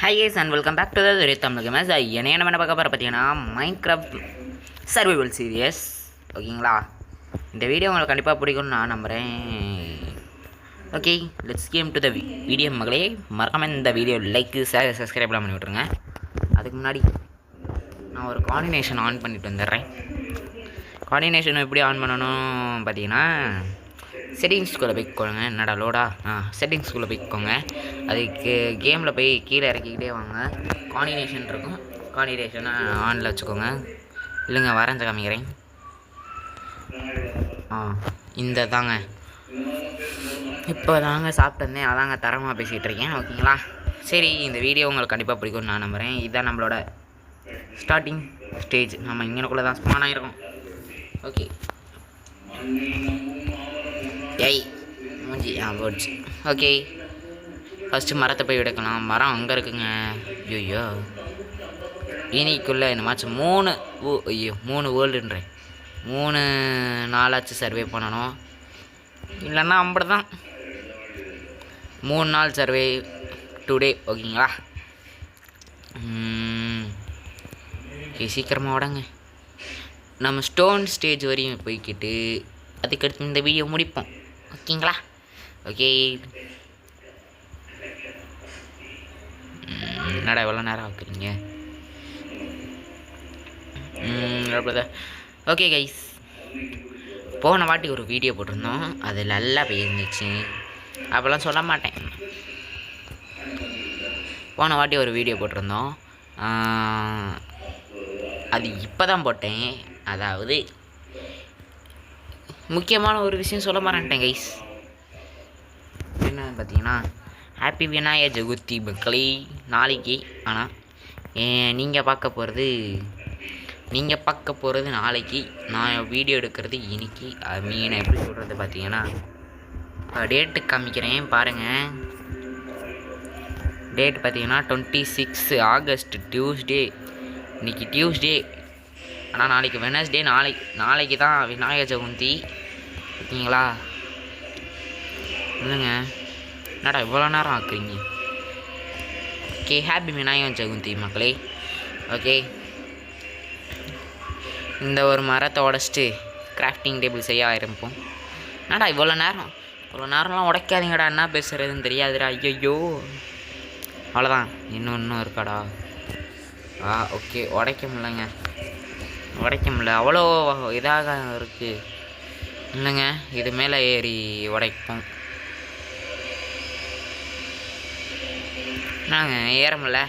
Hi guys and welcome back to the Tamil gamers. என்ன பார்க்க போகிற பார்த்தீங்கன்னா மைன்கிராஃப்ட் சர்வைவல் சீரியஸ். ஓகேங்களா, இந்த வீடியோ உங்களுக்கு கண்டிப்பாக பிடிக்கும்னு நான் நம்புகிறேன். Okay, let's game to the video. மகளே, மறக்காமல் இந்த வீடியோ லைக்கு ஷேர் சப்ஸ்கிரைப்லாம் பண்ணி விட்ருங்க. அதுக்கு முன்னாடி நான் ஒரு கோஆர்டினேஷன் ஆன் பண்ணிட்டு வந்துடுறேன். கோஆர்டினேஷன் எப்படி ஆன் பண்ணணும் பார்த்தீங்கன்னா, செட்டிங்ஸ்குள்ளே போய்க்கோங்க. என்னடா லோடா செட்டிங்ஸ்குள்ளே போய்க்கோங்க. அதுக்கு கேமில் போய் கீழே இறக்கிக்கிட்டே வாங்க. கோஆர்டினேஷன் இருக்கும், கோஆர்டினேஷனை ஆனில் வச்சுக்கோங்க. இல்லைங்க, வரைஞ்ச காமிக்கிறேன். இந்த தாங்க இப்போ தாங்க சாப்பிட்டு அதாங்க தரமாக பேசிகிட்டு இருக்கேன். ஓகேங்களா, சரி, இந்த வீடியோ உங்களுக்கு கண்டிப்பாக பிடிக்கும்னு நான் நம்புகிறேன். இதுதான் நம்மளோட ஸ்டார்டிங் ஸ்டேஜ். நம்ம இங்கனக்குள்ளே தான் ஸ்பான் ஆகிருக்கோம். ஓகே, ஏய் மூஞ்சி போச்சு. ஓகே, ஃபஸ்ட்டு மரத்தை போய் எடுக்கலாம். மரம் அங்கே இருக்குங்க. ஐயோ, இனிக்குள்ளே என்னமாச்சும் 3 வேர்ல்டுன்றேன் 3 நாளாச்சு சர்வே பண்ணணும். இல்லைன்னா அப்படி தான் 3 நாள் சர்வே டுடே. ஓகேங்களா, ஓகே, சீக்கிரமாக உடங்க. நம்ம ஸ்டோன் ஸ்டேஜ் வரையும் போய்கிட்டு அதுக்கடுத்து இந்த வீடியோ முடிப்போம். ஓகேங்களா, ஓகே. என்னடா எவ்வளோ நேரம் ஆக்குறீங்க? ஓகே கைஸ், போன வாட்டி ஒரு வீடியோ போட்டிருந்தோம், அது நல்லா போயிருந்துச்சு. அப்போல்லாம் சொல்ல மாட்டேன். போன வாட்டி ஒரு வீடியோ போட்டிருந்தோம், அது இப்போ தான் போட்டேன். அதாவது முக்கியமான ஒரு விஷயம் சொல்ல மாட்டேன் கைஸ். என்னன்னு பார்த்தீங்கன்னா, ஹாப்பி விநாயகர் சதுர்த்தி மக்களே நாளைக்கு. ஆனால் நீங்கள் பார்க்க போகிறது நாளைக்கு. நான் வீடியோ எடுக்கிறது இன்னைக்கு. மீன் எப்படி சொல்கிறது பார்த்தீங்கன்னா, டேட்டு காமிக்கிறேன் பாருங்கள். டேட் பார்த்தீங்கன்னா 26 ஆகஸ்ட், டியூஸ்டே. இன்றைக்கி டியூஸ்டே, ஆனால் நாளைக்கு வெனஸ்டே. நாளைக்கு தான் விநாயகர் சதுர்த்தி. ஓகேங்களா, இல்லைங்க, என்னடா இவ்வளோ நேரம் ஆக்குறீங்க? ஓகே, ஹாப்பி விநாயகர் சதுர்த்தி மக்களே. ஓகே, இந்த ஒரு மரத்தை உடச்சிட்டு கிராஃப்டிங் டேபிள் செய்ய ஆரம்பிப்போம். என்னடா இவ்வளோ நேரம்லாம் உடைக்காதீங்கடா, என்ன பேசுகிறதுன்னு தெரியாதுடா. ஐயோ, அவ்வளோதான். இன்னும் இருக்காடா. ஓகே, உடைக்க முடியல, அவ்வளோ இதாக இருக்குது. இல்லைங்க, இது மேலே ஏறி உடைப்போம். நாங்கள் ஏற முடியல.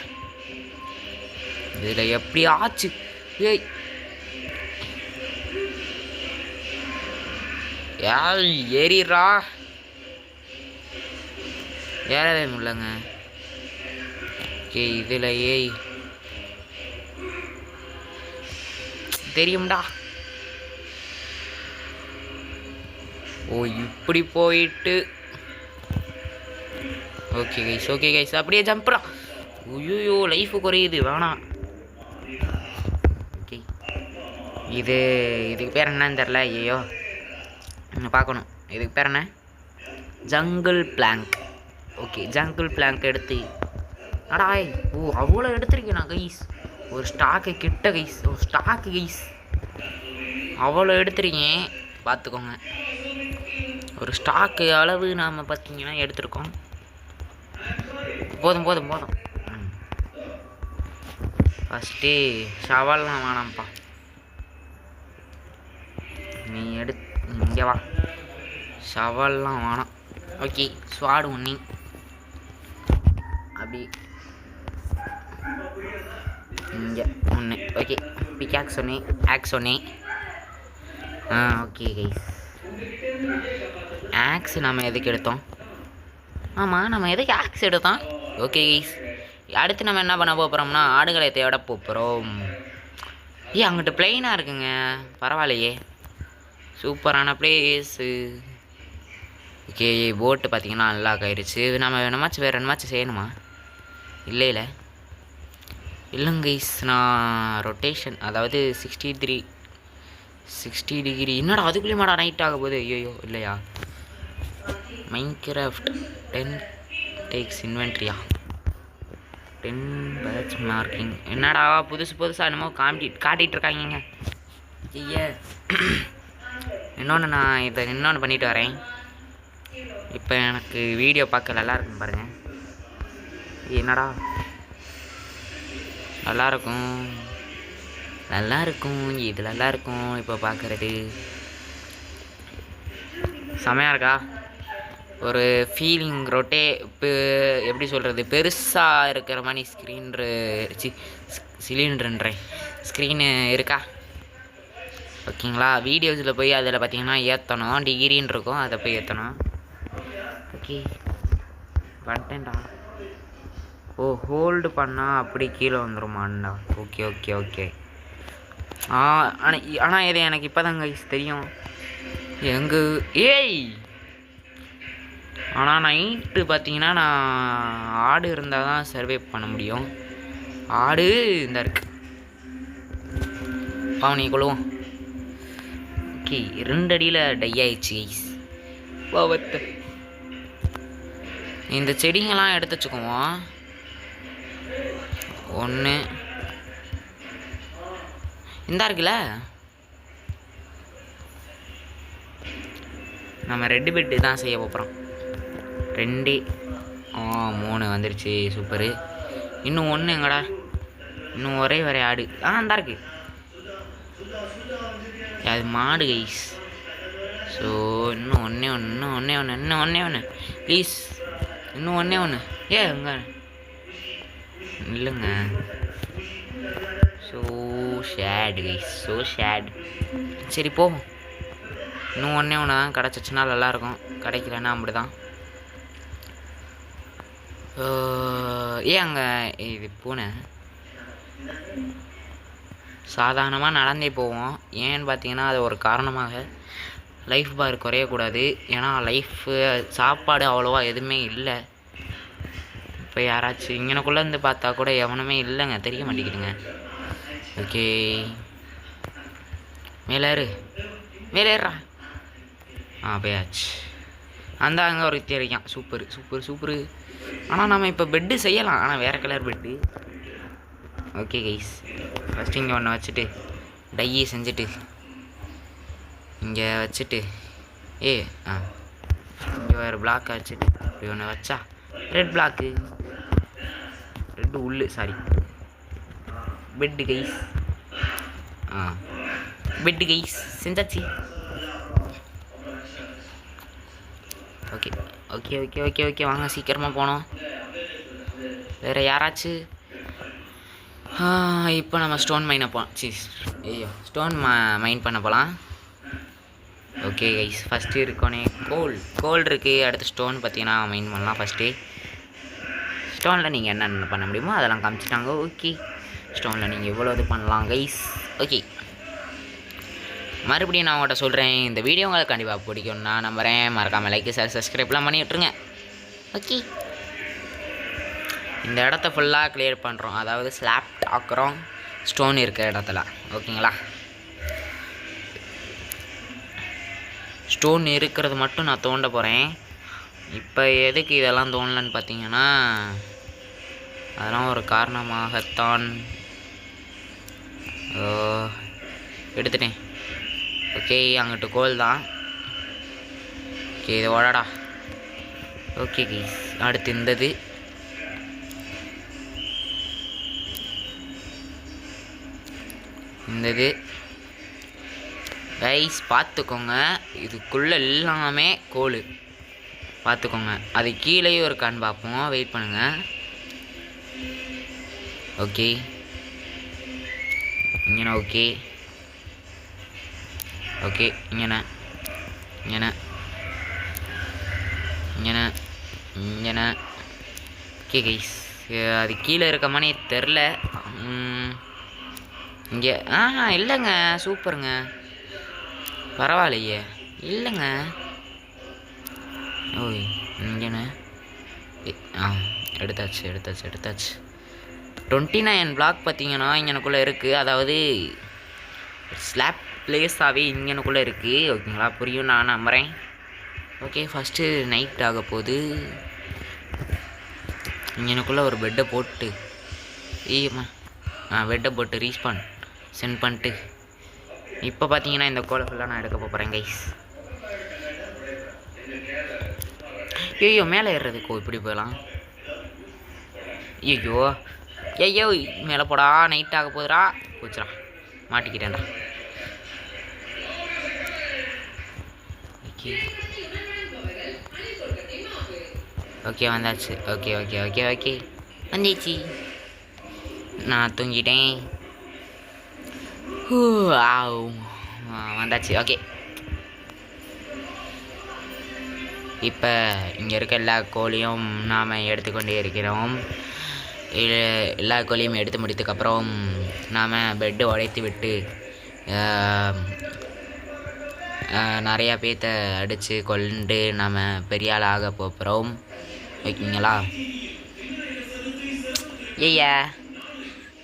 இதில் எப்படி ஆச்சு? ஏறிடுறா. ஏறவே முடியலங்க. ஓகே, இதில் தெரியும்டா. இப்படி போயிட்டு ஓகே கைஸ், அப்படியே ஜம்ப்ரா. ஐயோ, லைஃபு குறையுது, வேணாம். ஓகே, இதுக்கு பேர் என்னன்னு தெரில. ஐயோ, பார்க்கணும். இதுக்கு பேர் என்ன? Jungle plank. Okay, jungle plank எடுத்து அடாய். அவ்வளோ எடுத்துருக்கேன் கைஸ். ஒரு ஸ்டாக்கு கிட்ட கைஸ், அவ்வளோ எடுத்துருக்கேன், பார்த்துக்கோங்க. ஒரு ஸ்டாக்கு அளவு நாம் பார்த்தீங்கன்னா எடுத்துருக்கோம். போதும். ஃபஸ்ட்டு ஷவல்லாம் வேணாம்ப்பா, நீ இங்கே வா. ஷவல்லாம் வேணாம். ஓகே, ஸ்வாடு ஒன்று அப்படி இங்கே ஒன்று. ஓகே, பிக்காக்ஸ் ஒன்று, ஆக்ஸ் ஒன்று. ஓகே கைஸ், ஆக்ஸ் நம்ம எதுக்கு எடுத்தோம்? ஆமாம், நம்ம எதுக்கு ஆக்ஸ் எடுத்தோம்? ஓகே கைஸ், அடுத்து நம்ம என்ன பண்ண போகிறோம்னா, ஆடுகளை தேட போகிறோம். அங்கிட்டு பிளெயினாக இருக்குங்க, பரவாயில்லையே, சூப்பரான பிளேஸு. ஓகே, போட்டு பார்த்தீங்கன்னா நல்லா ஆயிடுச்சு. நம்ம வேணுமாச்சும் வேறு என்னமாச்சும் செய்யணுமா? இல்லைங்க கைஸ், நான் ரொட்டேஷன், அதாவது 60 டிகிரி. என்னடா அதுக்குள்ளேயே மாடா நைட் ஆக போகுது? ஐயோ, இல்லையா? மைன்கிராஃப்ட் 10 டேக்ஸ் இன்வென்ட்ரியா? 10 பேட்ச் மார்க்கிங். என்னடா புதுசாக என்னமோ காட்டிகிட்டு இருக்காங்க. ஐயா இன்னொன்று பண்ணிட்டு வரேன். இப்போ எனக்கு வீடியோ பார்க்க நல்லா இருக்கும் பாருங்கள். என்னடா நல்லாயிருக்கும் இது நல்லாயிருக்கும். இப்போ பார்க்குறது செமையாக இருக்கா? ஒரு ஃபீலிங் இப்போ எப்படி சொல்கிறது, பெருசாக இருக்கிற மாதிரி ஸ்க்ரீனு இருக்கா? ஓகேங்களா? வீடியோஸில் போய் அதில் பார்த்தீங்கன்னா ஏற்றணும், டிகிரின்னு இருக்கும், அதை போய் ஏற்றணும். ஓகே வந்துட்டேன்டா. ஓ ஹோல்டு பண்ணால் அப்படி கீழே வந்துடுமாண்டா. ஓகே. ஆனால் இது எனக்கு இப்போ தாங்க தெரியும். ஆனால் நைட்டு பார்த்தீங்கன்னா நான் ஆடு இருந்தால் தான் சர்வே பண்ண முடியும். ஆடு இந்த இருக்கு பாவனி கொள்ளுவோம். ஓகே 2 அடியில் டை ஆயிடுச்சு கைஸ். பாவத்தை இந்த செடிங்கெல்லாம் எடுத்து வச்சுக்குவோம். 1 இந்தா இருக்குல்ல, நம்ம ரெட்டு பெட்டு தான் செய்ய போகிறோம். 2 3 வந்துருச்சு. சூப்பரு. இன்னும் 1 எங்கடா? இன்னும் ஒரே ஆடு இந்தா இருக்கு. அது மாடு கைஸ். ஸோ இன்னும் ஒன்றே ஒன்று ப்ளீஸ். இன்னும் ஒன்று எங்க இல்லைங்க. So shade guys, so shade. சரி போ. இன்னும் ஒன்று தான் கிடச்சிச்சுன்னா நல்லாயிருக்கும். கிடைக்கலன்னா அப்படி தான். அங்கே இது பூனை சாதாரணமாக நடந்தே போவோம். ஏன்னு பார்த்தீங்கன்னா அது ஒரு காரணமாக லைஃப் பார் குறையக்கூடாது. ஏன்னா சாப்பாடு அவ்வளோவா எதுவுமே இல்லை. இப்போ யாராச்சும் இங்கனக்குள்ளேருந்து பார்த்தா கூட எவனுமே இல்லைங்க, தெரிய மாட்டேங்குதுங்க. ஓகே மேலேறா. போயாச்சு. அங்கே ஒரு தெரியும். சூப்பரு. ஆனால் நம்ம இப்போ பெட்டு செய்யலாம், ஆனால் வேறு colour bed. Okay guys, first இங்கே ஒன்று வச்சுட்டு டையை செஞ்சுட்டு இங்கே வச்சுட்டு இங்கே வேறு பிளாக்கை வச்சுட்டு இப்படி ஒன்று வச்சா ரெட் பிளாக்கு ரெட்டு உள்ளு பெட்டு கைஸ். பெட்டு கைஸ் செஞ்சாச்சு. ஓகே வாங்க சீக்கிரமாக போனோம். வேறு யாராச்சும் இப்போ நம்ம ஸ்டோன் மைன் பண்ண போகலாம். ஓகே கைஸ், ஃபஸ்ட்டு இருக்கோனே கோல் இருக்குது. அடுத்து ஸ்டோன் பார்த்தீங்கன்னா மைன் பண்ணலாம். ஃபஸ்ட்டு ஸ்டோனில் நீங்கள் என்னென்ன பண்ண முடியுமோ அதெல்லாம் காமிச்சிட்டாங்க. ஓகே ஸ்டோனில் நீங்கள் எவ்வளோ இது பண்ணலாம் கைஸ். ஓகே மறுபடியும் நான் உங்கள்கிட்ட சொல்கிறேன், இந்த வீடியோ உங்களுக்கு கண்டிப்பாக பிடிக்கும் நான் நம்புகிறேன். மறக்காமல் லைக் சப்ஸ்கிரைப்லாம் பண்ணி விட்ருங்க. ஓகே இந்த இடத்த ஃபுல்லாக கிளியர் பண்ணுறோம், அதாவது ஸ்லாப் ஆக்குறோம் ஸ்டோன் இருக்கிற இடத்துல. ஓகேங்களா? ஸ்டோன் இருக்கிறது மட்டும் நான் தோண்ட போகிறேன். இப்போ எதுக்கு இதெல்லாம் தோணலன்னு பார்த்தீங்கன்னா அதெல்லாம் ஒரு காரணமாகத்தான் எடுத்துட்டேன். ஓகே அங்கிட்டு கோல் தான். ஓகே இது ஓடடா. ஓகே கைஸ், அடுத்து இந்தது கைஸ் பார்த்துக்கோங்க. இதுக்குள்ளே எல்லாமே கோல் பார்த்துக்கோங்க. அது கீழே ஒரு கண் பார்ப்போம், வெயிட் பண்ணுங்கள். ஓகே இங்கேண்ணா. ஓகே இங்கேண்ணா. ஓகே கைஸ், அது கீழே இருக்க மாதிரி தெரில. இங்கே இல்லைங்க. சூப்பருங்க, பரவாயில்லையே. இல்லைங்க ஓய் இங்கேண்ணே. எடுத்தாச்சு. 29 பிளாக் பார்த்தீங்கன்னா இங்கனக்குள்ளே இருக்குது. அதாவது ஸ்லாப் பிளேஸாகவே இங்கனக்குள்ளே இருக்குது. ஓகேங்களா? புரியும் நான் நம்புகிறேன். ஓகே ஃபஸ்ட்டு நைட் ஆக போகுது. இங்கனக்குள்ளே ஒரு பெட்டை போட்டு ஏம்மா வெட்டை போட்டு ரீஸ்பான் சென்ட் பண்ணிட்டு இப்போ பார்த்தீங்கன்னா இந்த கோலை ஃபுல்லாக நான் எடுக்க போகிறேன் கைஸ். ஐயோ மேலே ஏறுறதுக்கோ இப்படி போகலாம். ஐயோ ஐயோ மேலே போடா, நைட் ஆக போதுடா. போச்சுடா, மாட்டிக்கிட்டேன்டா. ஓகே ஓகே வந்தாச்சு. ஓகே ஓகே ஓகே ஓகே வந்துச்சு. நான் தூங்கிட்டேன். வந்தாச்சு. ஓகே இப்போ இங்கே இருக்க எல்லா கோழியும் நாம் எடுத்துக்கொண்டே இருக்கிறோம். எல்லா கோழியும் எடுத்து முடித்ததுக்கப்புறம் நாம் பெட்டு உடைத்து விட்டு நிறையா பேத்த அடித்து கொண்டு நாம் பெரிய ஆள் ஆக போகிறோம். ஓகேங்களா? ஐயா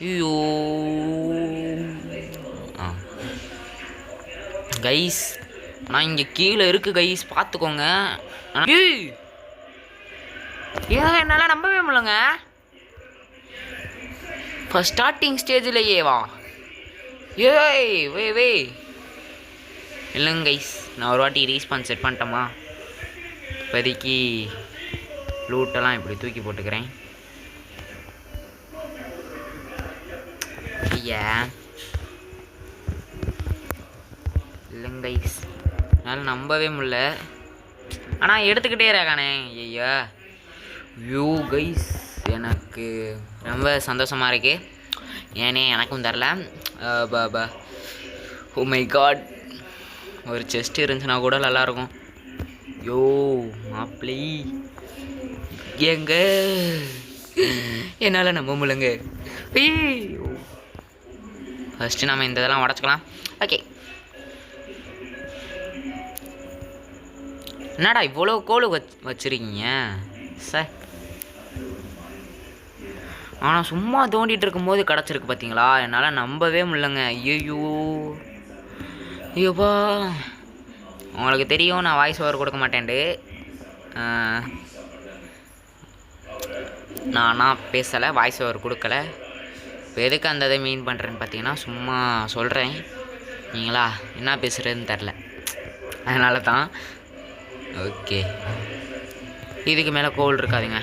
ஐயோ கைஸ், நான் இங்கே கீழே இருக்குது கைஸ், பார்த்துக்கோங்க. ஏன் என்னால் நம்பவே முடியலங்க. ஃபஸ்ட் ஸ்டார்டிங் ஸ்டேஜிலேயே வா. ஏய் வே இல்லைங்க கைஸ், நான் ஒரு வாட்டி ரீஸ்பான் செட் பண்ணிட்டோமா, இப்போதைக்கு லூட்டெல்லாம் இப்படி தூக்கி போட்டுக்கிறேன். ஐயா இல்லைங்க கைஸ், என்னால் நம்பவே முடில. ஆனால் எடுத்துக்கிட்டே இருக்கானே. ஐயா யூ கைஸ், எனக்கு ரொம்ப சந்தோஷமாக இருக்கு. ஏனே எனக்கும் தரல. ஓ மை காட், ஒரு செஸ்ட் இருந்துச்சுன்னா கூட நல்லாயிருக்கும். யோ மாப்பிளி எங்க என்னால் நம்ப முடியலங்க. ஃபஸ்ட்டு நம்ம இந்த இதெல்லாம் உடச்சிக்கலாம். ஓகே, என்னடா இவ்வளோ கோல் வச்சுருக்கீங்க சார்? ஆனால் சும்மா தோண்டிகிட்டு இருக்கும்போது கிடச்சிருக்கு பார்த்தீங்களா? என்னால் நம்பவே முடியலங்க. ஐயோ ஐயோப்பா, உங்களுக்கு தெரியும் நான் வாய்ஸ் ஓவர் கொடுக்க மாட்டேன்ட்டு. நானா பேசலை, வாய்ஸ் ஓவர் கொடுக்கல. இப்போ எதுக்கு அந்த இதை மீன் பண்ணுறேன்னு பார்த்தீங்கன்னா சும்மா சொல்கிறேன். நீங்களா என்ன பேசுகிறதுன்னு தெரில, அதனால தான். ஓகே, இதுக்கு மேலே கோல் இருக்காதுங்க,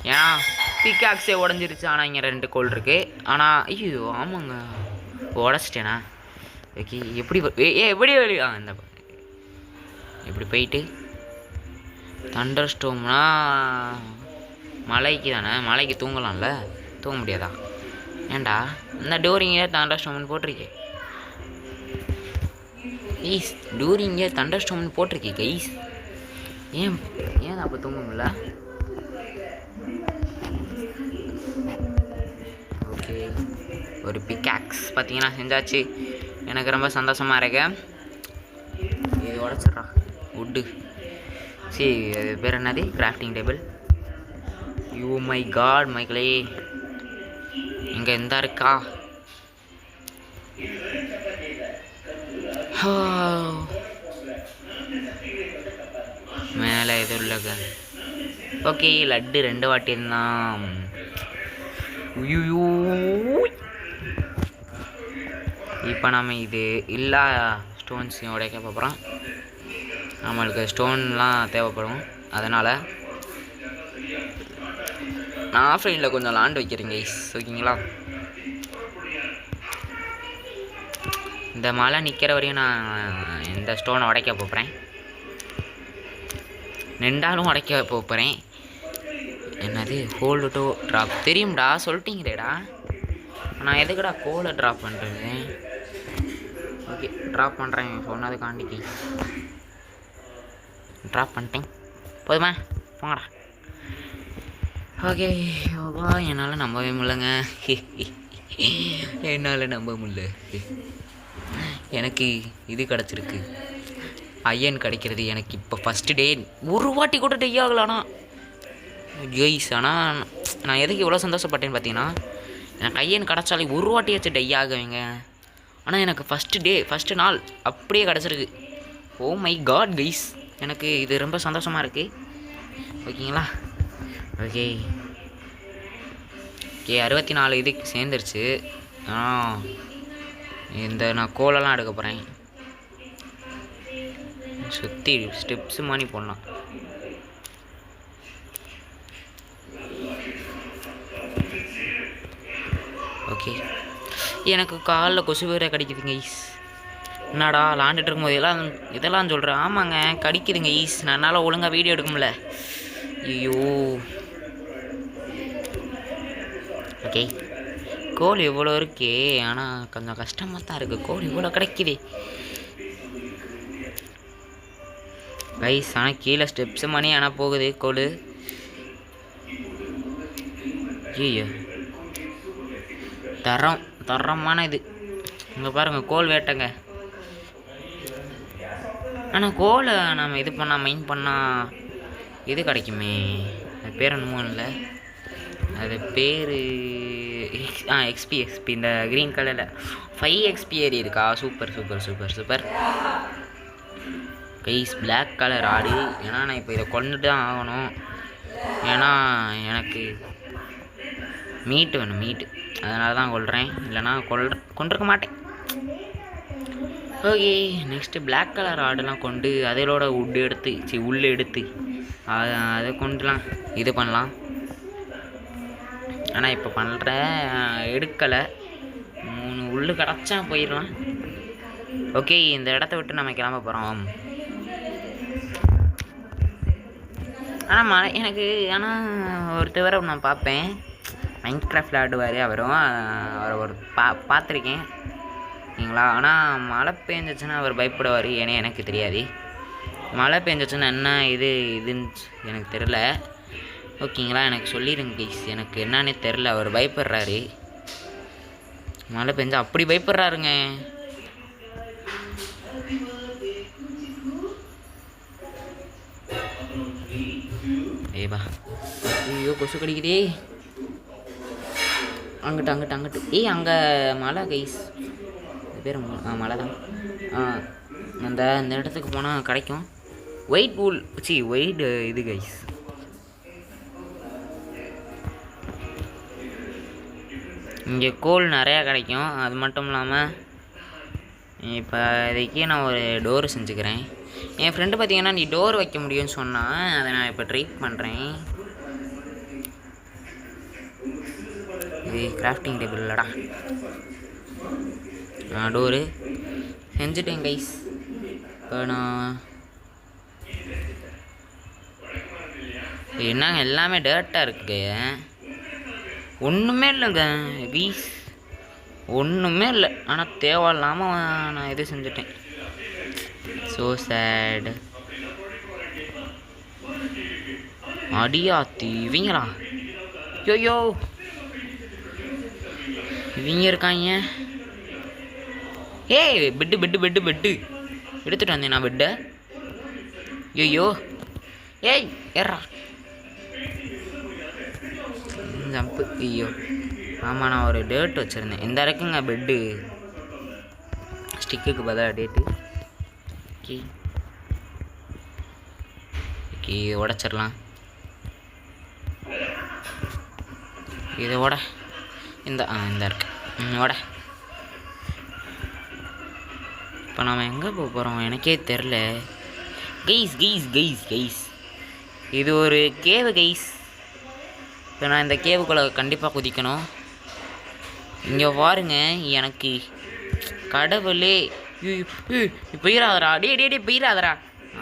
ஏன்னா பிக்காக்ஸே உடஞ்சிருச்சு. ஆனால் இங்கே 2 கோல் இருக்குது. ஆனால் ஐயோ ஆமாங்க, உடச்சிட்டேனா? ஓகே, எப்படி எப்படி இந்த இப்படி போயிட்டு தண்டர் ஸ்டோம்னா மலைக்கு தானே, மலைக்கு தூங்கலாம்ல, தூங்க முடியாதா? ஏன்டா இந்த டூரிங்கே தண்டர் ஸ்டோம்னு போட்டிருக்கே கைஸ், டூரிங்கே தண்டர் ஸ்டோம்னு போட்டிருக்கே கைஸ். ஏன் அப்போ தூங்க முடியல? ஓகே, ஒரு பிக்காக்ஸ் பார்த்தீங்கன்னா செஞ்சாச்சு. எனக்கு ரொம்ப சந்தோஷமாக இருக்கு. இது உடச்சிட்றா வுட்டு. சரி, அது பேர் என்னது? Crafting table. You my god மைக்கிளே, இங்கே எந்த இருக்கா? மேலே எதுவும் இல்லைங்க. ஓகே, லட்டு 2 வாட்டி இருந்தான். இப்போ நம்ம இது எல்லா ஸ்டோன்ஸையும் உடைக்க போகிறோம். நம்மளுக்கு ஸ்டோன்லாம் தேவைப்படும், அதனால் நான் ஆஃப்லைனில் கொஞ்சம் லாண்ட் வைக்கிறேங்க கைஸ். ஓகேங்களா? இந்த மழை நிற்கிற வரையும் நான் இந்த ஸ்டோனை உடைக்க போகிறேன். நின்றாலும் உடைக்க போகிறேன். என்னது? ஹோல்டு டு ட்ராப் தெரியும்டா, சொல்லிட்டீங்களேடா. நான் எதுக்குடா கோலை ட்ராப் பண்ணுறது? ஓகே, ட்ராப் பண்ணுறேன், சொன்னதுக்காண்டிக்கு ட்ராப் பண்ணிட்டேன். போதுமா? போங்கடா. ஓகே ஓவா, என்னால் நம்பவே முடியலங்க. என்னால் நம்ப முடியல. எனக்கு இது கிடச்சிருக்கு, ஐயன் கிடைக்கிறது எனக்கு இப்போ ஃபஸ்ட்டு டே. ஒரு வாட்டி கூட டை ஆகலானா கைஸ். ஆனால் நான் எதுக்கு இவ்வளோ சந்தோஷப்பட்டேன்னு பார்த்தீங்கன்னா, எனக்கு ஐயன் கிடச்சாலே ஒரு வாட்டியாச்சும் டை ஆகுவேங்க. ஆனால் எனக்கு ஃபஸ்ட்டு நாள் அப்படியே கிடச்சிருக்கு. ஓ மை காட் கைஸ், எனக்கு இது ரொம்ப சந்தோஷமாக இருக்குது. ஓகேங்களா? ஓகே, ஓகே 64 இதுக்கு சேர்ந்துருச்சு. இந்த நான் கோலெல்லாம் எடுக்க போகிறேன். சுற்றி ஸ்டெப்ஸு மாதிரி போடலாம். ஓகே எனக்கு காலில் கொசு வேற கடிக்குதுங்க ஈஸ். என்னடா விளாண்டுட்டு இருக்கும்போது இதெல்லாம் சொல்கிறேன். ஆமாங்க கடிக்குதுங்க ஈஸ். நான் என்னால் ஒழுங்காக வீடியோ எடுக்க முடியல. ஐயோ ஓகே கோல் எவ்வளோ இருக்கே, ஆனால் கொஞ்சம் கஷ்டமாக தான் இருக்குது. கோல் இவ்வளோ கிடைக்குது கைஸ். ஆனால் கீழே ஸ்டெப்ஸு மணி ஆனால் போகுது கோல். ஐயோ தரமான இது. இங்கே பாருங்கள் கோல் வேட்டைங்க. ஆனால் கோலை நம்ம இது பண்ணால் மைண்ட் பண்ணால் இது கிடைக்குமே. அது பேர் என்னமோ இல்லை, அது பேர் எக்ஸ்பி. இந்த க்ரீன் கலரில் 5 XP ஏறி இருக்கா. Super super super super guys. Black colour ஆடு. ஏன்னா நான் இப்போ இதை கொண்டுட்டு தான் ஆகணும். ஏன்னா எனக்கு மீட்டு வேணும், மீட்டு. அதனால தான் கொள்கிறேன், இல்லைனா கொண்டிருக்க மாட்டேன். ஓகே நெக்ஸ்ட்டு பிளாக் கலர் ஆடெல்லாம் கொண்டு அதோட உட் எடுத்து உள்ளே எடுத்து அதை கொண்டுலாம் இது பண்ணலாம். ஆனால் இப்போ பண்ணுற எடுக்கலை. 3 உள்ளு கிடச்சா போயிடலாம். ஓகே இந்த இடத்த விட்டு நம்ம கிளம்ப போகிறோம். ஆனால் எனக்கு ஒருத்தவரை நான் பார்ப்பேன், மைன்கிராஃப்ட் ஆடுவார். அவரை ஒரு பார்த்துருக்கேன் சரிங்களா. ஆனால் மழை பெஞ்சிச்சுன்னா அவர் பயப்படுவார். ஏன்னா எனக்கு தெரியாது. மழை பெஞ்சிச்சுன்னா என்ன இதுன்னு எனக்கு தெரில. ஓகேங்களா, எனக்கு சொல்லிடுங்க கைஸ். எனக்கு என்னன்னே தெரில. அவர் பயப்படுறாரு. மழை பெஞ்சா அப்படி பயப்படுறாருங்க. ஏவா ஐயோ கொசு கடிக்குதே. அங்கிட்டு ஏய் அங்கே மழை கைஸ். பேர் மழை தான். அந்த இடத்துக்கு போனால் கிடைக்கும் ஒயிட் வூல். ஒயிட் இது கைஸ். இங்கே கோல் நிறையா கிடைக்கும். அது மட்டும் இல்லாமல் இப்போ இதுக்கே நான் ஒரு டோர் செஞ்சுக்கிறேன். என் ஃப்ரெண்டு பார்த்தீங்கன்னா நீ டோர் வைக்க முடியும்னு சொன்னான். அதை நான் இப்போ ட்ரை பண்ணுறேன். இது கிராஃப்டிங் டேபிள் இல்லைடா. டோரு செஞ்சுட்டேன் கைஸ். இப்போ நான் என்னங்க எல்லாமே டேர்ட்டாக இருக்குங்க. ஒன்றுமே இல்லைங்க வீஸ், ஒன்றுமே இல்லை. ஆனால் தேவையில்லாமல் நான் இது செஞ்சுட்டேன். So sad. அடியாத்தி இவங்களா? யோயோ இவங்க இருக்காங்க. ஏய் பெட்டு எடுத்துகிட்டு வந்தேன் நான் பெட்டை. ஐயோ ஏய் ஏறா ஜம்ப்பு. ஐயோ ஆமாம் நான் ஒரு டேட் வச்சுருந்தேன். இந்த இருக்குங்க பெட்டு, ஸ்டிக்குக்கு பதிலாக டேட்டு. ஓகே ஓகே இதை உடச்சிடலாம். இதை இந்த இருக்கு உட. இப்போ நாம் எங்கே போக போகிறோம் எனக்கே தெரில கைஸ். இது ஒரு கேவு கைஸ். இப்போ நான் இந்த கேவுக்குள்ளே கண்டிப்பாக குதிக்கணும். இங்கே பாருங்க எனக்கு கடவுளே. போயிடாதரா டே போயிடாதரா.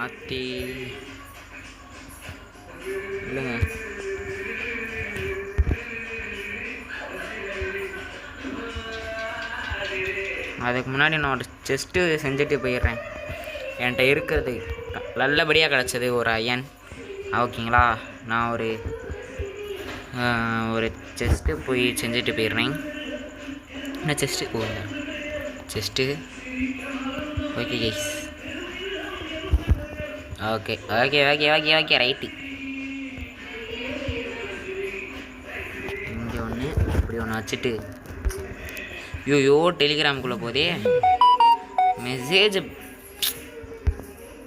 ஆத்தி இல்லைங்க அதுக்கு முன்னாடி நான் ஒரு செஸ்ட்டு செஞ்சுட்டு போயிடுறேன். என்கிட்ட இருக்கிறது நல்லபடியாக கிடச்சது ஒரு அயன். ஓகேங்களா, நான் ஒரு செஸ்ட்டு போய் செஞ்சுட்டு போயிடுறேன். என்ன chest chest okay guys. Okay right. இங்கே ஒன்று இப்படி ஒன்று வச்சுட்டு ஐயோ டெலிகிராமுக்குள்ளே போதே மெசேஜ்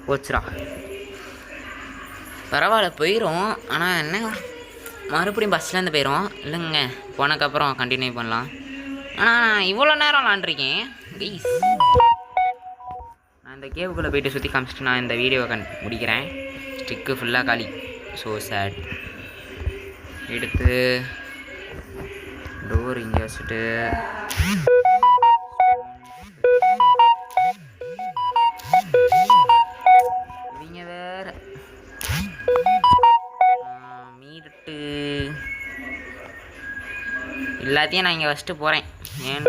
போச்சுரா. பரவாயில்ல போயிடும். ஆனால் என்ன மறுபடியும் பஸ்லேருந்து போயிடும் இல்லைங்க, போனதுக்கப்புறம் கண்டினியூ பண்ணலாம். ஆனால் இவ்வளோ நேரம் விளாண்டுருக்கேன் கைஸ். நான் இந்த கேவுக்குள்ளே போயிட்டு சுற்றி காமிச்சிட்டு நான் இந்த வீடியோவை முடிக்கிறேன். ஸ்டிக்கு ஃபுல்லாக காலி. So sad. எடுத்து டோர் இங்கே வச்சுட்டு இவங்க வேற மீட்டு எல்லாத்தையும் நான் இங்கே வச்சுட்டு போகிறேன். ஏன்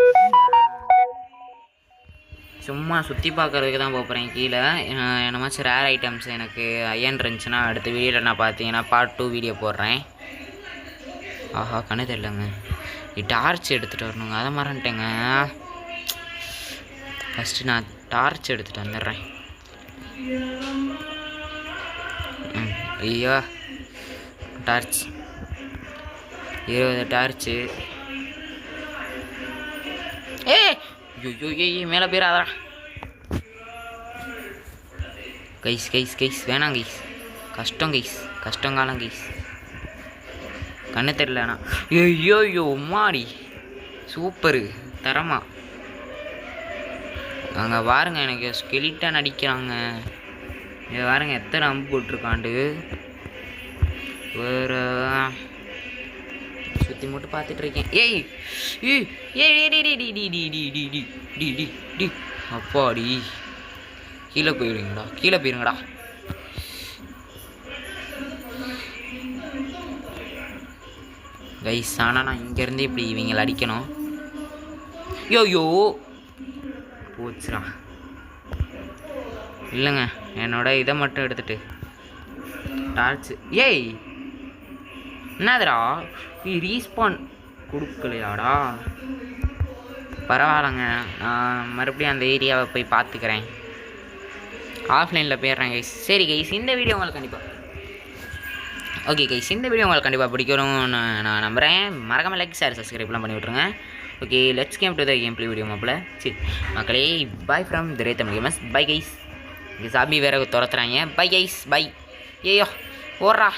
சும்மா சுற்றி பார்க்குறதுக்கு தான் போகிறேன். கீழே என்னமாச்சும் ரேர் ஐட்டம்ஸ் எனக்கு அயன் இருந்துச்சுன்னா அடுத்த வீடியோவில் நான் பார்த்தீங்கன்னா பார்ட் 2 வீடியோ போடுறேன். ஆஹா கண்ணு தெரியலங்க. டார்ச் எடுத்துகிட்டு வரணுங்க, அதை மறந்துட்டேங்க. ஃபஸ்ட்டு நான் டார்ச் எடுத்துகிட்டு வந்துடுறேன். ஐயோ டார்ச் 20 டார்ச்சு. ஐயோ மேலே போயிடாதா கைஸ். கைஸ் வேணாம் கைஸ், கஷ்டம் கைஸ், கஷ்டங்காலம் கைஸ். கண்ணு தெரியலண்ணா. ஐயோ உம்மாடி சூப்பரு தரமா. அங்கே பாருங்க எனக்கு ஸ்கெலிட்டன் அடிக்கிறாங்க. இதை பாருங்க எத்தனை அம்பு போட்டிருக்காண்டு. வேறு சுற்றி மட்டும் பார்த்துட்ருக்கேன். ஏய் ஏய் ஏய் டி அப்பாடி கீழே போயிருங்கடா. கைஸ் ஆனால் நான் இங்கேருந்து இப்படி இவங்களை அடிக்கணும். யோ போச்சுடா. இல்லைங்க என்னோட இதை மட்டும் எடுத்துட்டு டார்ச்சு. ஏய் என்னதுடா ரீஸ்பான் கொடுக்கலையாடா? பரவாயில்லைங்க, நான் மறுபடியும் அந்த ஏரியாவை போய் பார்த்துக்கிறேன். ஆஃப்லைனில் போயிடுறேன் கைஸ். சரி கைஸ், இந்த வீடியோ உங்களுக்கு கண்டிப்பாக ஓகே கைஸ், இந்த வீடியோ உங்களுக்கு கண்டிப்பாக பிடிக்கணும்னு நான் நம்புகிறேன். மறக்காமல் லைக் ஷேர் சப்ஸ்கிரைப்லாம் பண்ணி விட்ருங்க. Okay let's game to the game play video மாப்பிள்ள. சரி மக்களே, bye from three Tamil gamers. Bye guys. இங்கே சாபி வேறு துரத்துறாங்க. Bye guys, bye. ஏயோ ஓடுறா.